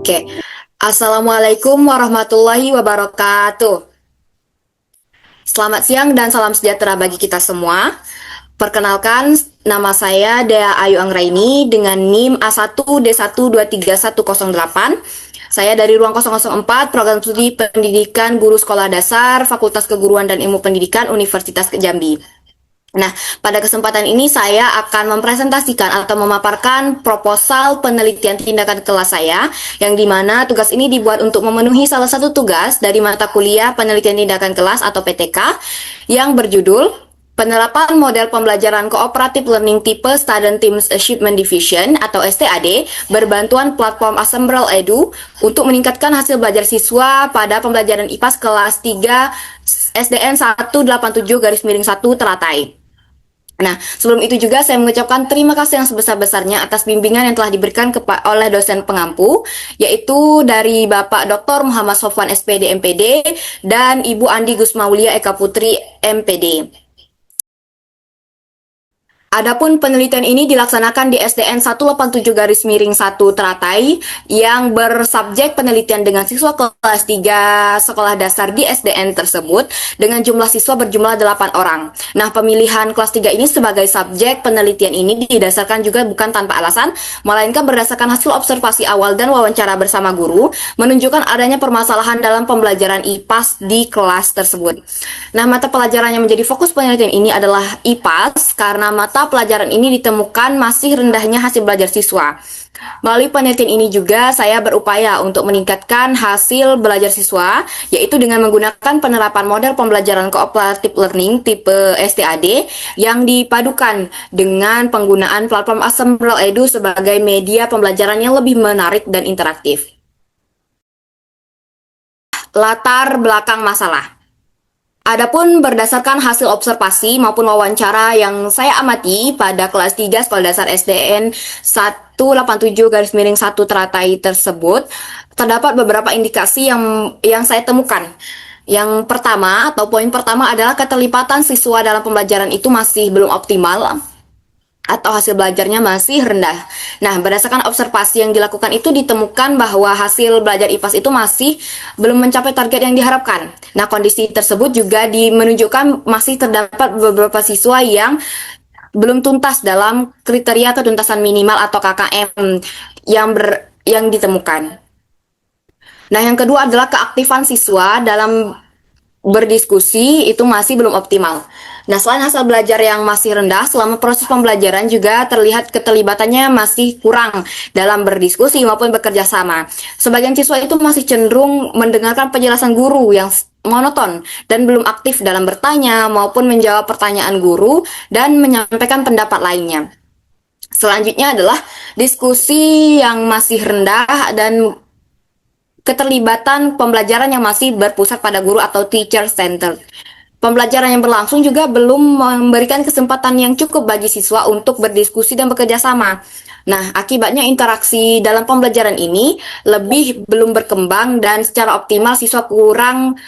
Oke, Assalamualaikum warahmatullahi wabarakatuh. Selamat siang dan salam sejahtera bagi kita semua. Perkenalkan, nama saya Dea Ayu Anggraini dengan NIM A1D1231108. Saya dari Ruang 004, Program Studi Pendidikan Guru Sekolah Dasar, Fakultas Keguruan dan Ilmu Pendidikan Universitas Jambi. Nah, pada kesempatan ini saya akan mempresentasikan atau memaparkan proposal penelitian tindakan kelas saya, yang dimana tugas ini dibuat untuk memenuhi salah satu tugas dari mata kuliah penelitian tindakan kelas atau PTK, yang berjudul Penerapan Model Pembelajaran Cooperative Learning Tipe Student Teams Achievement Division atau STAD berbantuan platform Assemble Edu untuk meningkatkan hasil belajar siswa pada pembelajaran IPAS kelas 3 SDN 187-1 Teratai. Nah, sebelum itu juga saya mengucapkan terima kasih yang sebesar-besarnya atas bimbingan yang telah diberikan oleh dosen pengampu, yaitu dari Bapak Dr. Muhammad Sofwan SPD MPD dan Ibu Andi Gusmaulia Eka Putri MPD. Adapun penelitian ini dilaksanakan di SDN 187-1 Teratai yang bersubjek penelitian dengan siswa kelas 3 sekolah dasar di SDN tersebut dengan jumlah siswa berjumlah 8 orang. Nah, pemilihan kelas 3 ini sebagai subjek penelitian ini didasarkan juga bukan tanpa alasan, melainkan berdasarkan hasil observasi awal dan wawancara bersama guru menunjukkan adanya permasalahan dalam pembelajaran IPAS di kelas tersebut. Nah, mata pelajaran yang menjadi fokus penelitian ini adalah IPAS karena mata pelajaran ini ditemukan masih rendahnya hasil belajar siswa. Melalui penelitian ini juga saya berupaya untuk meningkatkan hasil belajar siswa, yaitu dengan menggunakan penerapan model pembelajaran cooperative learning tipe STAD yang dipadukan dengan penggunaan platform Assemble Edu sebagai media pembelajaran yang lebih menarik dan interaktif. Latar belakang masalah. Adapun berdasarkan hasil observasi maupun wawancara yang saya amati pada kelas 3 Sekolah Dasar SDN 187-1 Teratai tersebut, terdapat beberapa indikasi yang saya temukan. Yang pertama atau poin pertama adalah keterlibatan siswa dalam pembelajaran itu masih belum optimal atau hasil belajarnya masih rendah. Nah, berdasarkan observasi yang dilakukan itu ditemukan bahwa hasil belajar IPAS itu masih belum mencapai target yang diharapkan. Nah, kondisi tersebut juga menunjukkan masih terdapat beberapa siswa yang belum tuntas dalam kriteria ketuntasan minimal atau KKM yang ditemukan. Nah, yang kedua adalah keaktifan siswa dalam berdiskusi itu masih belum optimal. Nah, selain hasil belajar yang masih rendah, selama proses pembelajaran juga terlihat keterlibatannya masih kurang dalam berdiskusi maupun bekerja sama. Sebagian siswa itu masih cenderung mendengarkan penjelasan guru yang monoton dan belum aktif dalam bertanya maupun menjawab pertanyaan guru dan menyampaikan pendapat lainnya. Selanjutnya adalah diskusi yang masih rendah dan keterlibatan pembelajaran yang masih berpusat pada guru atau teacher center. Pembelajaran yang berlangsung juga belum memberikan kesempatan yang cukup bagi siswa untuk berdiskusi dan bekerja sama. Nah, akibatnya interaksi dalam pembelajaran ini belum berkembang dan secara optimal siswa kurang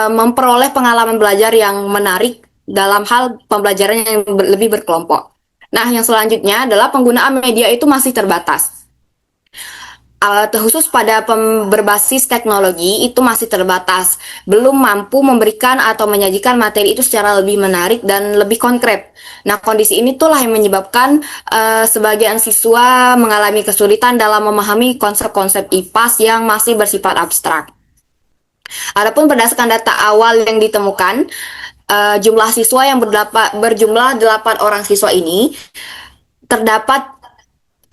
memperoleh pengalaman belajar yang menarik dalam hal pembelajaran yang lebih berkelompok. Nah, yang selanjutnya adalah penggunaan media itu masih terbatas. Khusus pada berbasis teknologi itu masih terbatas, belum mampu memberikan atau menyajikan materi itu secara lebih menarik dan lebih konkret. Nah, kondisi ini itulah yang menyebabkan sebagian siswa mengalami kesulitan dalam memahami konsep-konsep IPAS yang masih bersifat abstrak. Adapun berdasarkan data awal yang ditemukan, jumlah siswa yang berjumlah 8 orang siswa ini terdapat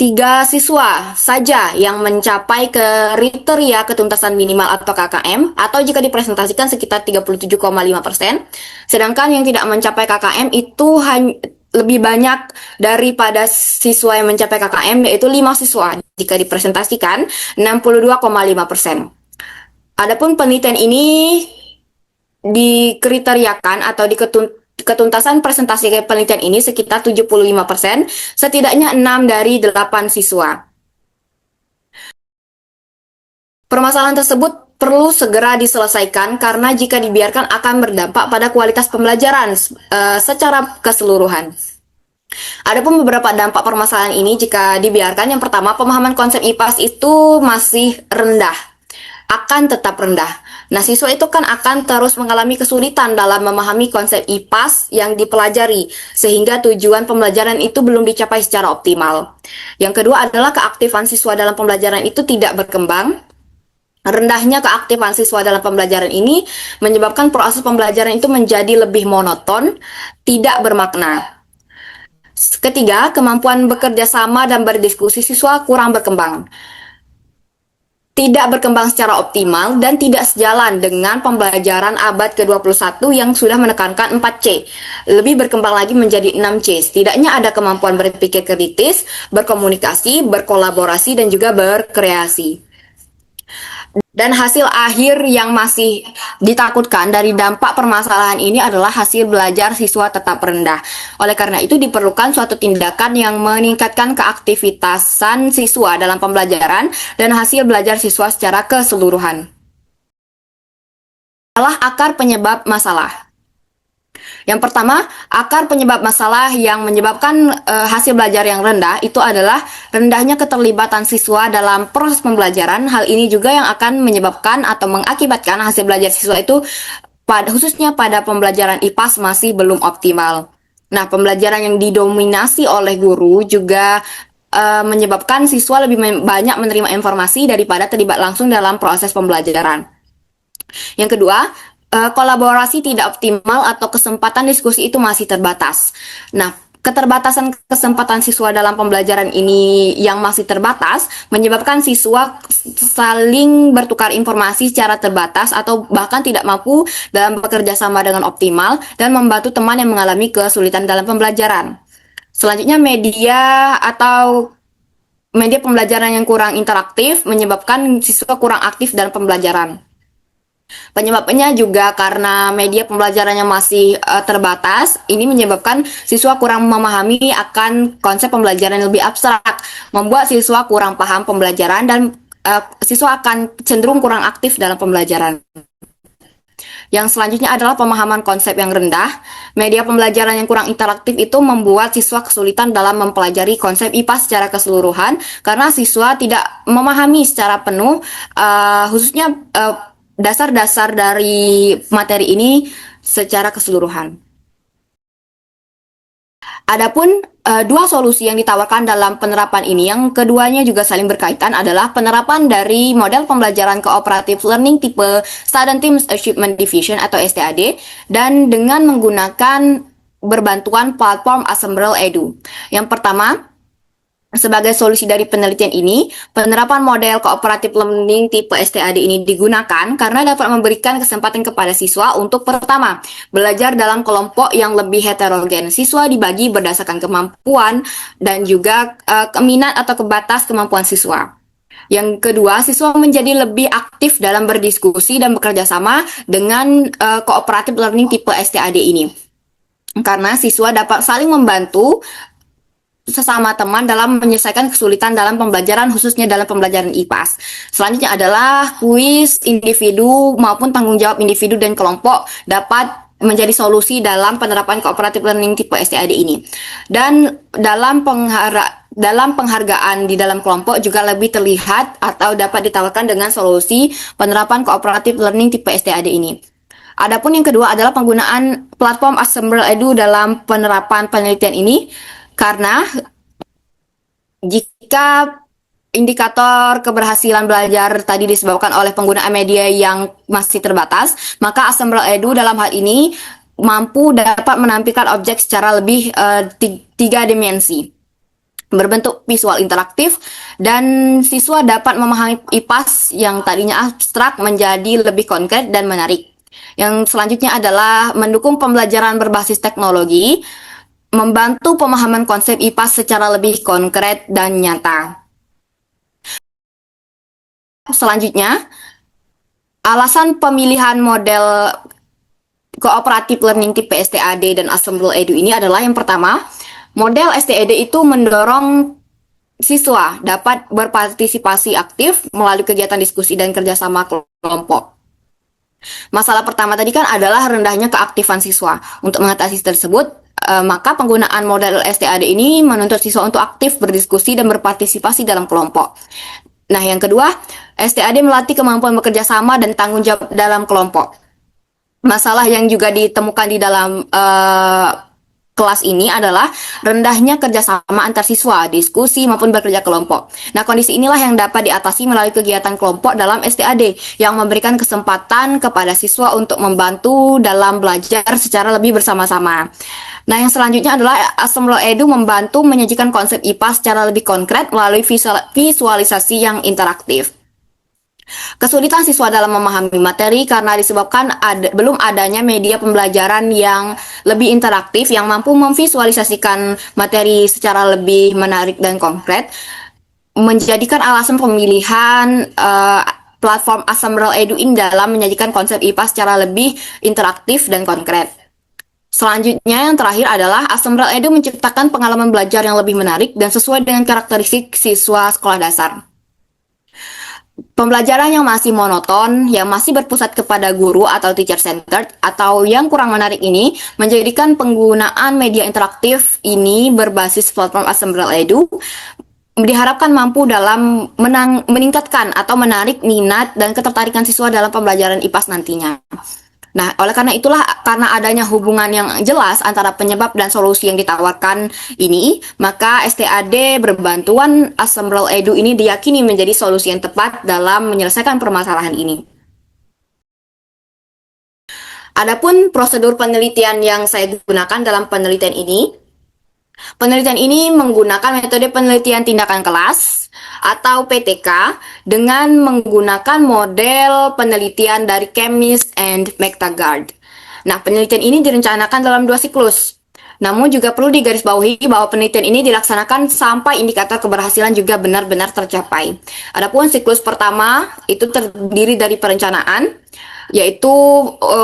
3 siswa saja yang mencapai kriteria ketuntasan minimal atau KKM, atau jika dipresentasikan sekitar 37,5%, sedangkan yang tidak mencapai KKM itu lebih banyak daripada siswa yang mencapai KKM, yaitu 5 siswa, jika dipresentasikan 62,5%. Adapun penelitian ini dikriteriakan atau ketuntasan presentasi penelitian ini sekitar 75%, setidaknya 6 dari 8 siswa. Permasalahan tersebut perlu segera diselesaikan karena jika dibiarkan akan berdampak pada kualitas pembelajaran secara keseluruhan. Adapun beberapa dampak permasalahan ini jika dibiarkan, yang pertama, pemahaman konsep IPAS itu masih rendah, akan tetap rendah. Nah, siswa itu kan akan terus mengalami kesulitan dalam memahami konsep IPAS yang dipelajari, sehingga tujuan pembelajaran itu belum dicapai secara optimal. Yang kedua adalah keaktifan siswa dalam pembelajaran itu tidak berkembang. Rendahnya keaktifan siswa dalam pembelajaran ini menyebabkan proses pembelajaran itu menjadi lebih monoton, tidak bermakna. Ketiga, kemampuan bekerja sama dan berdiskusi siswa kurang berkembang. Tidak berkembang secara optimal dan tidak sejalan dengan pembelajaran abad ke-21 yang sudah menekankan 4C. Lebih berkembang lagi menjadi 6C. Setidaknya ada kemampuan berpikir kritis, berkomunikasi, berkolaborasi, dan juga berkreasi. Dan hasil akhir yang masih ditakutkan dari dampak permasalahan ini adalah hasil belajar siswa tetap rendah. Oleh karena itu diperlukan suatu tindakan yang meningkatkan keaktivitasan siswa dalam pembelajaran dan hasil belajar siswa secara keseluruhan. Adalah akar penyebab masalah. Yang pertama, akar penyebab masalah yang menyebabkan hasil belajar yang rendah itu adalah rendahnya keterlibatan siswa dalam proses pembelajaran. Hal ini juga yang akan menyebabkan atau mengakibatkan hasil belajar siswa itu khususnya pada pembelajaran IPAS masih belum optimal. Nah, pembelajaran yang didominasi oleh guru juga menyebabkan siswa lebih banyak menerima informasi daripada terlibat langsung dalam proses pembelajaran. Yang kedua, kolaborasi tidak optimal atau kesempatan diskusi itu masih terbatas. Nah, keterbatasan kesempatan siswa dalam pembelajaran ini yang masih terbatas menyebabkan siswa saling bertukar informasi secara terbatas atau bahkan tidak mampu dalam bekerja sama dengan optimal dan membantu teman yang mengalami kesulitan dalam pembelajaran. Selanjutnya, media atau media pembelajaran yang kurang interaktif menyebabkan siswa kurang aktif dalam pembelajaran. Penyebabnya juga karena media pembelajarannya masih terbatas, ini menyebabkan siswa kurang memahami akan konsep pembelajaran yang lebih abstrak, membuat siswa kurang paham pembelajaran dan siswa akan cenderung kurang aktif dalam pembelajaran. Yang selanjutnya adalah pemahaman konsep yang rendah. Media pembelajaran yang kurang interaktif itu membuat siswa kesulitan dalam mempelajari konsep IPA secara keseluruhan karena siswa tidak memahami secara penuh, khususnya dasar-dasar dari materi ini secara keseluruhan. Adapun dua solusi yang ditawarkan dalam penerapan ini, yang keduanya juga saling berkaitan, adalah penerapan dari model pembelajaran cooperative learning tipe Student Teams Achievement Division atau STAD, dan dengan menggunakan berbantuan platform Assemble Edu. Yang pertama, sebagai solusi dari penelitian ini, penerapan model cooperative learning tipe STAD ini digunakan karena dapat memberikan kesempatan kepada siswa untuk pertama, belajar dalam kelompok yang lebih heterogen. Siswa dibagi berdasarkan kemampuan dan juga minat atau kebatas kemampuan siswa. Yang kedua, siswa menjadi lebih aktif dalam berdiskusi dan bekerja sama dengan cooperative learning tipe STAD ini. Karena siswa dapat saling membantu sesama teman dalam menyelesaikan kesulitan dalam pembelajaran, khususnya dalam pembelajaran IPAS. Selanjutnya adalah kuis individu maupun tanggung jawab individu dan kelompok dapat menjadi solusi dalam penerapan cooperative learning tipe STAD ini. Dan dalam penghargaan di dalam kelompok juga lebih terlihat atau dapat ditawarkan dengan solusi penerapan cooperative learning tipe STAD ini. Adapun yang kedua adalah penggunaan platform Assemble Edu dalam penerapan penelitian ini. Karena jika indikator keberhasilan belajar tadi disebabkan oleh penggunaan media yang masih terbatas, maka Assemble Edu dalam hal ini mampu dapat menampilkan objek secara lebih tiga dimensi, berbentuk visual interaktif, dan siswa dapat memahami IPAS yang tadinya abstrak menjadi lebih konkret dan menarik. Yang selanjutnya adalah mendukung pembelajaran berbasis teknologi, membantu pemahaman konsep IPAS secara lebih konkret dan nyata. Selanjutnya, alasan pemilihan model cooperative learning tipe STAD dan Assemble Edu ini adalah yang pertama, model STAD itu mendorong siswa dapat berpartisipasi aktif melalui kegiatan diskusi dan kerjasama kelompok. Masalah pertama tadi kan adalah rendahnya keaktifan siswa. Untuk mengatasi tersebut, maka penggunaan model STAD ini menuntut siswa untuk aktif berdiskusi dan berpartisipasi dalam kelompok. Nah, yang kedua, STAD melatih kemampuan bekerja sama dan tanggung jawab dalam kelompok. Masalah yang juga ditemukan di dalam kelas ini adalah rendahnya kerjasama antar siswa, diskusi maupun bekerja kelompok. Nah, kondisi inilah yang dapat diatasi melalui kegiatan kelompok dalam STAD yang memberikan kesempatan kepada siswa untuk membantu dalam belajar secara lebih bersama-sama. Nah, yang selanjutnya adalah Assemble Edu membantu menyajikan konsep IPA secara lebih konkret melalui visualisasi yang interaktif. Kesulitan siswa dalam memahami materi karena disebabkan belum adanya media pembelajaran yang lebih interaktif yang mampu memvisualisasikan materi secara lebih menarik dan konkret, menjadikan alasan pemilihan platform Assemble Edu ini dalam menyajikan konsep IPA secara lebih interaktif dan konkret. Selanjutnya yang terakhir adalah Assemble Edu menciptakan pengalaman belajar yang lebih menarik dan sesuai dengan karakteristik siswa sekolah dasar. Pembelajaran yang masih monoton, yang masih berpusat kepada guru atau teacher centered, atau yang kurang menarik ini menjadikan penggunaan media interaktif ini berbasis platform Assemble Edu diharapkan mampu dalam meningkatkan atau menarik minat dan ketertarikan siswa dalam pembelajaran IPAS nantinya. Nah, oleh karena itulah, karena adanya hubungan yang jelas antara penyebab dan solusi yang ditawarkan ini, maka STAD berbantuan Assemble Edu ini diyakini menjadi solusi yang tepat dalam menyelesaikan permasalahan ini. Adapun prosedur penelitian yang saya gunakan dalam penelitian ini menggunakan metode penelitian tindakan kelas atau PTK dengan menggunakan model penelitian dari Chemist and McTaggart. Nah, penelitian ini direncanakan dalam 2 siklus. Namun juga perlu digarisbawahi bahwa penelitian ini dilaksanakan sampai indikator keberhasilan juga benar-benar tercapai. Adapun siklus pertama itu terdiri dari perencanaan, yaitu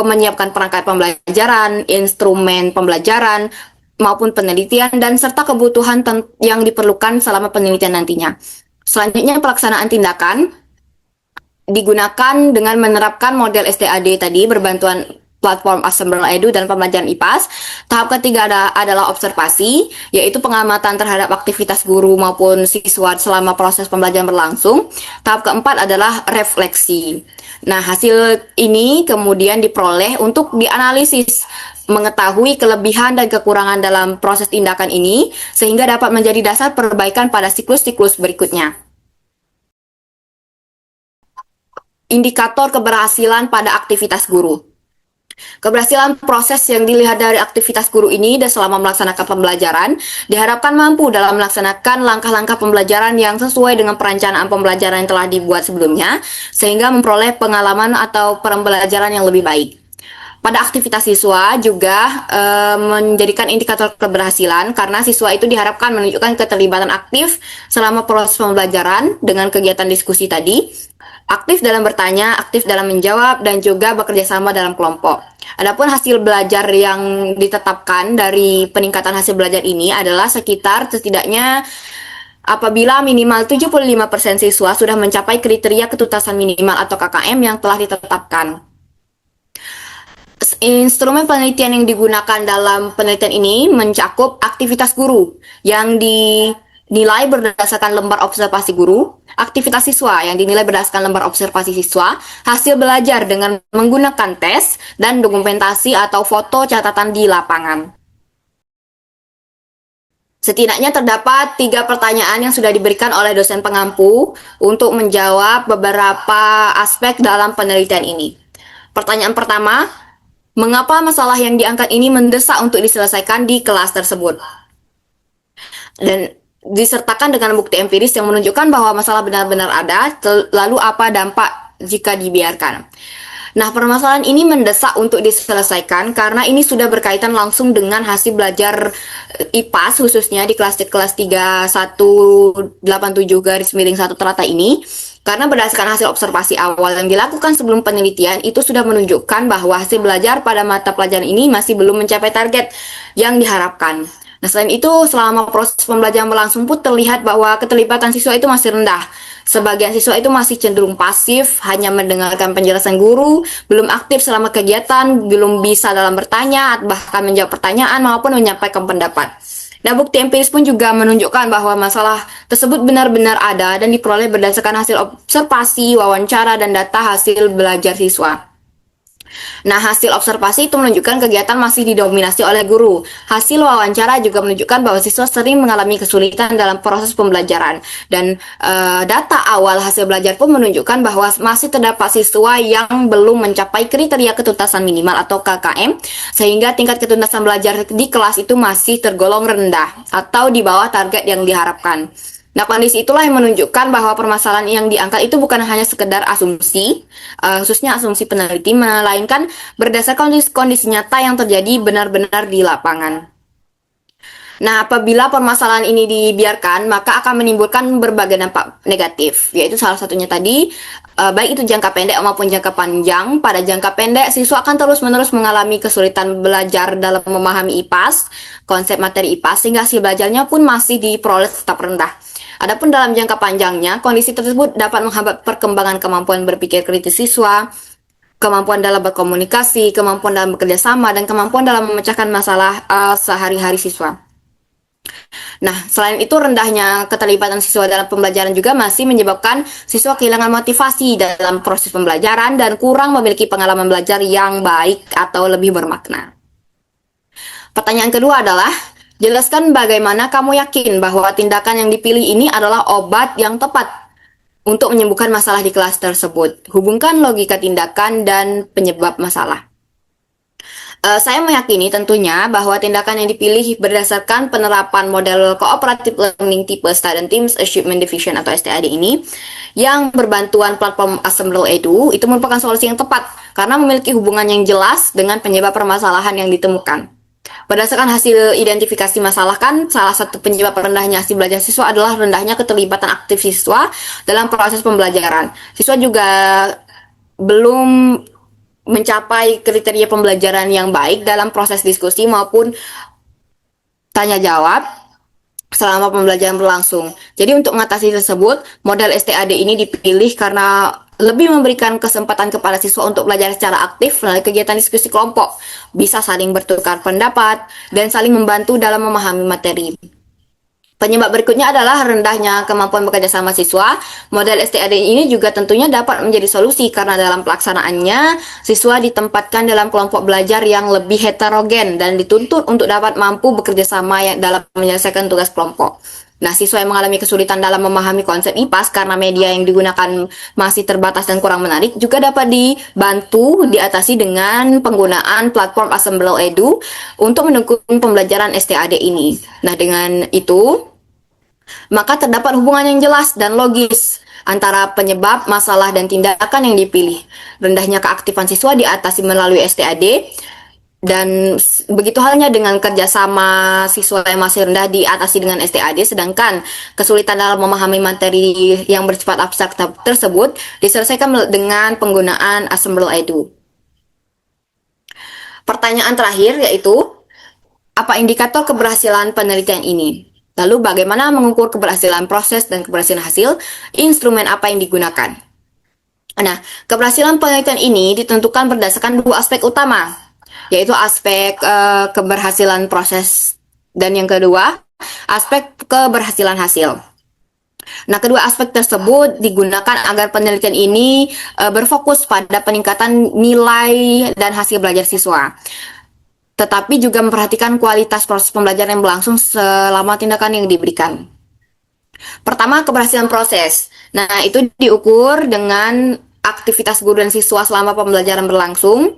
menyiapkan perangkat pembelajaran, instrumen pembelajaran, maupun penelitian, dan serta kebutuhan yang diperlukan selama penelitian nantinya. Selanjutnya, pelaksanaan tindakan digunakan dengan menerapkan model STAD tadi berbantuan platform Assemble Edu dan pembelajaran IPAS. Tahap ketiga adalah observasi, yaitu pengamatan terhadap aktivitas guru maupun siswa selama proses pembelajaran berlangsung. Tahap keempat adalah refleksi. Nah, hasil ini kemudian diperoleh untuk dianalisis, mengetahui kelebihan dan kekurangan dalam proses tindakan ini, sehingga dapat menjadi dasar perbaikan pada siklus-siklus berikutnya. Indikator keberhasilan pada aktivitas guru. Keberhasilan proses yang dilihat dari aktivitas guru ini dan selama melaksanakan pembelajaran diharapkan mampu dalam melaksanakan langkah-langkah pembelajaran yang sesuai dengan perencanaan pembelajaran yang telah dibuat sebelumnya, sehingga memperoleh pengalaman atau pembelajaran yang lebih baik. Pada aktivitas siswa juga menjadikan indikator keberhasilan karena siswa itu diharapkan menunjukkan keterlibatan aktif selama proses pembelajaran dengan kegiatan diskusi tadi, aktif dalam bertanya, aktif dalam menjawab, dan juga bekerja sama dalam kelompok. Adapun hasil belajar yang ditetapkan dari peningkatan hasil belajar ini adalah setidaknya apabila minimal 75% siswa sudah mencapai kriteria ketuntasan minimal atau KKM yang telah ditetapkan. Instrumen penelitian yang digunakan dalam penelitian ini mencakup aktivitas guru yang dinilai berdasarkan lembar observasi guru, aktivitas siswa yang dinilai berdasarkan lembar observasi siswa, hasil belajar dengan menggunakan tes, dan dokumentasi atau foto catatan di lapangan. Setidaknya terdapat 3 pertanyaan yang sudah diberikan oleh dosen pengampu untuk menjawab beberapa aspek dalam penelitian ini. Pertanyaan pertama, mengapa masalah yang diangkat ini mendesak untuk diselesaikan di kelas tersebut? Dan disertakan dengan bukti empiris yang menunjukkan bahwa masalah benar-benar ada, lalu apa dampak jika dibiarkan. Nah, permasalahan ini mendesak untuk diselesaikan karena ini sudah berkaitan langsung dengan hasil belajar IPAS, khususnya di kelas 3187-1 terata ini. Karena berdasarkan hasil observasi awal yang dilakukan sebelum penelitian, itu sudah menunjukkan bahwa hasil belajar pada mata pelajaran ini masih belum mencapai target yang diharapkan. Nah, selain itu, selama proses pembelajaran berlangsung pun terlihat bahwa keterlibatan siswa itu masih rendah. Sebagian siswa itu masih cenderung pasif, hanya mendengarkan penjelasan guru, belum aktif selama kegiatan, belum bisa dalam bertanya, bahkan menjawab pertanyaan maupun menyampaikan pendapat. Nah, bukti empiris pun juga menunjukkan bahwa masalah tersebut benar-benar ada dan diperoleh berdasarkan hasil observasi, wawancara, dan data hasil belajar siswa. Nah, hasil observasi itu menunjukkan kegiatan masih didominasi oleh guru. Hasil wawancara juga menunjukkan bahwa siswa sering mengalami kesulitan dalam proses pembelajaran. Dan data awal hasil belajar pun menunjukkan bahwa masih terdapat siswa yang belum mencapai kriteria ketuntasan minimal atau KKM, sehingga tingkat ketuntasan belajar di kelas itu masih tergolong rendah atau di bawah target yang diharapkan. Nah, kondisi itulah yang menunjukkan bahwa permasalahan yang diangkat itu bukan hanya sekedar asumsi, khususnya asumsi peneliti, melainkan berdasarkan kondisi nyata yang terjadi benar-benar di lapangan. Nah, apabila permasalahan ini dibiarkan, maka akan menimbulkan berbagai dampak negatif, yaitu salah satunya tadi, baik itu jangka pendek maupun jangka panjang. Pada jangka pendek, siswa akan terus-menerus mengalami kesulitan belajar dalam memahami IPAS, konsep materi IPAS, sehingga hasil belajarnya pun masih diperoleh tetap rendah. Adapun dalam jangka panjangnya, kondisi tersebut dapat menghambat perkembangan kemampuan berpikir kritis siswa, kemampuan dalam berkomunikasi, kemampuan dalam bekerja sama, dan kemampuan dalam memecahkan masalah sehari-hari siswa. Nah, selain itu rendahnya keterlibatan siswa dalam pembelajaran juga masih menyebabkan siswa kehilangan motivasi dalam proses pembelajaran dan kurang memiliki pengalaman belajar yang baik atau lebih bermakna. Pertanyaan kedua adalah, jelaskan bagaimana kamu yakin bahwa tindakan yang dipilih ini adalah obat yang tepat untuk menyembuhkan masalah di kelas tersebut. Hubungkan logika tindakan dan penyebab masalah. Saya meyakini tentunya bahwa tindakan yang dipilih berdasarkan penerapan model Cooperative Learning tipe Student Teams Achievement Division atau STAD ini yang berbantuan platform Assemble Edu itu merupakan solusi yang tepat karena memiliki hubungan yang jelas dengan penyebab permasalahan yang ditemukan. Berdasarkan hasil identifikasi masalah kan, salah satu penyebab rendahnya hasil belajar siswa adalah rendahnya keterlibatan aktif siswa dalam proses pembelajaran. Siswa juga belum mencapai kriteria pembelajaran yang baik dalam proses diskusi maupun tanya jawab selama pembelajaran berlangsung. Jadi untuk mengatasi tersebut, model STAD ini dipilih karena lebih memberikan kesempatan kepada siswa untuk belajar secara aktif melalui kegiatan diskusi kelompok, bisa saling bertukar pendapat, dan saling membantu dalam memahami materi. Penyebab berikutnya adalah rendahnya kemampuan bekerja sama siswa. Model STAD ini juga tentunya dapat menjadi solusi karena dalam pelaksanaannya, siswa ditempatkan dalam kelompok belajar yang lebih heterogen dan dituntut untuk dapat mampu bekerja sama dalam menyelesaikan tugas kelompok. Nah, siswa yang mengalami kesulitan dalam memahami konsep IPAS karena media yang digunakan masih terbatas dan kurang menarik juga dapat dibantu diatasi dengan penggunaan platform Assemble Edu untuk mendukung pembelajaran STAD ini. Nah, dengan itu, maka terdapat hubungan yang jelas dan logis antara penyebab, masalah, dan tindakan yang dipilih. Rendahnya keaktifan siswa diatasi melalui STAD, dan begitu halnya dengan kerjasama siswa yang masih rendah diatasi dengan STAD, sedangkan kesulitan dalam memahami materi yang bersifat abstrak tersebut diselesaikan dengan penggunaan Assemble Edu. Pertanyaan terakhir yaitu, apa indikator keberhasilan penelitian ini? Lalu bagaimana mengukur keberhasilan proses dan keberhasilan hasil? Instrumen apa yang digunakan? Nah, keberhasilan penelitian ini ditentukan berdasarkan dua aspek utama, yaitu aspek keberhasilan proses dan yang kedua, aspek keberhasilan hasil. Nah, kedua aspek tersebut digunakan agar penelitian ini berfokus pada peningkatan nilai dan hasil belajar siswa, tetapi juga memperhatikan kualitas proses pembelajaran yang berlangsung selama tindakan yang diberikan. Pertama, keberhasilan proses. Nah, itu diukur dengan aktivitas guru dan siswa selama pembelajaran berlangsung.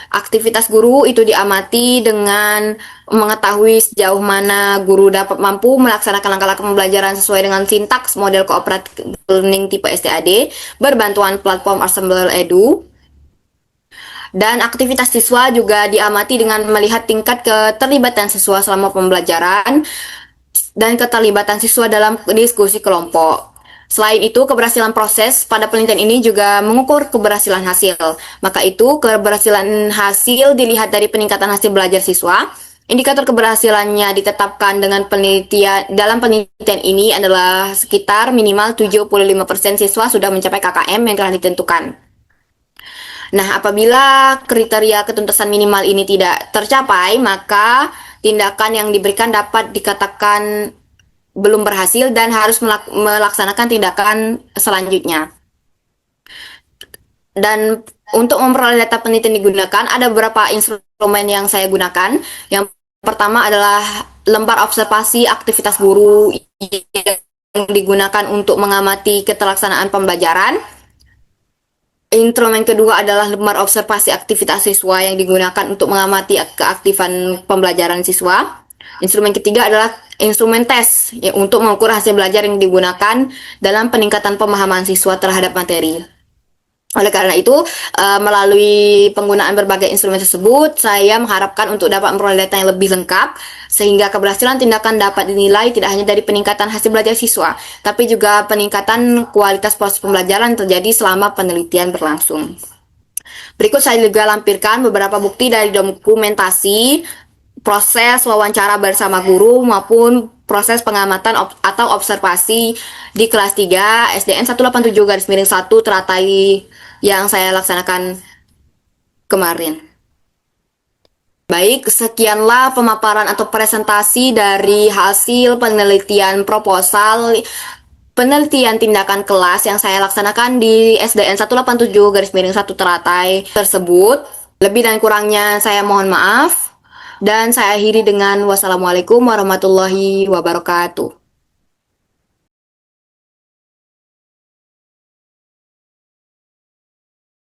Aktivitas guru itu diamati dengan mengetahui sejauh mana guru dapat mampu melaksanakan langkah-langkah pembelajaran sesuai dengan sintaks model Cooperative Learning tipe STAD berbantuan platform Assemble Edu. Dan aktivitas siswa juga diamati dengan melihat tingkat keterlibatan siswa selama pembelajaran dan keterlibatan siswa dalam diskusi kelompok. Selain itu, keberhasilan proses pada penelitian ini juga mengukur keberhasilan hasil. Maka itu, keberhasilan hasil dilihat dari peningkatan hasil belajar siswa, Indikator keberhasilannya ditetapkan dengan penelitian dalam penelitian ini adalah sekitar minimal 75% siswa sudah mencapai KKM yang telah ditentukan. Nah, apabila kriteria ketuntasan minimal ini tidak tercapai, maka tindakan yang diberikan dapat dikatakan belum berhasil dan harus melaksanakan tindakan selanjutnya. Dan untuk memperoleh data penelitian digunakan, ada beberapa instrumen yang saya gunakan. Yang pertama adalah lembar observasi aktivitas guru yang digunakan untuk mengamati keterlaksanaan pembelajaran. Instrumen kedua adalah lembar observasi aktivitas siswa yang digunakan untuk mengamati keaktifan pembelajaran siswa. Instrumen ketiga adalah instrumen tes ya, untuk mengukur hasil belajar yang digunakan dalam peningkatan pemahaman siswa terhadap materi. Oleh karena itu, melalui penggunaan berbagai instrumen tersebut, saya mengharapkan untuk dapat memperoleh data yang lebih lengkap, sehingga keberhasilan tindakan dapat dinilai tidak hanya dari peningkatan hasil belajar siswa, tapi juga peningkatan kualitas proses pembelajaran terjadi selama penelitian berlangsung. Berikut saya juga lampirkan beberapa bukti dari dokumentasi proses wawancara bersama guru maupun proses pengamatan atau observasi di kelas 3 SDN 187-1 Teratai yang saya laksanakan kemarin. Baik, sekianlah pemaparan atau presentasi dari hasil penelitian proposal penelitian tindakan kelas yang saya laksanakan di SDN 187-1 Teratai tersebut. Lebih dan kurangnya saya mohon maaf. Dan saya akhiri dengan wassalamualaikum warahmatullahi wabarakatuh.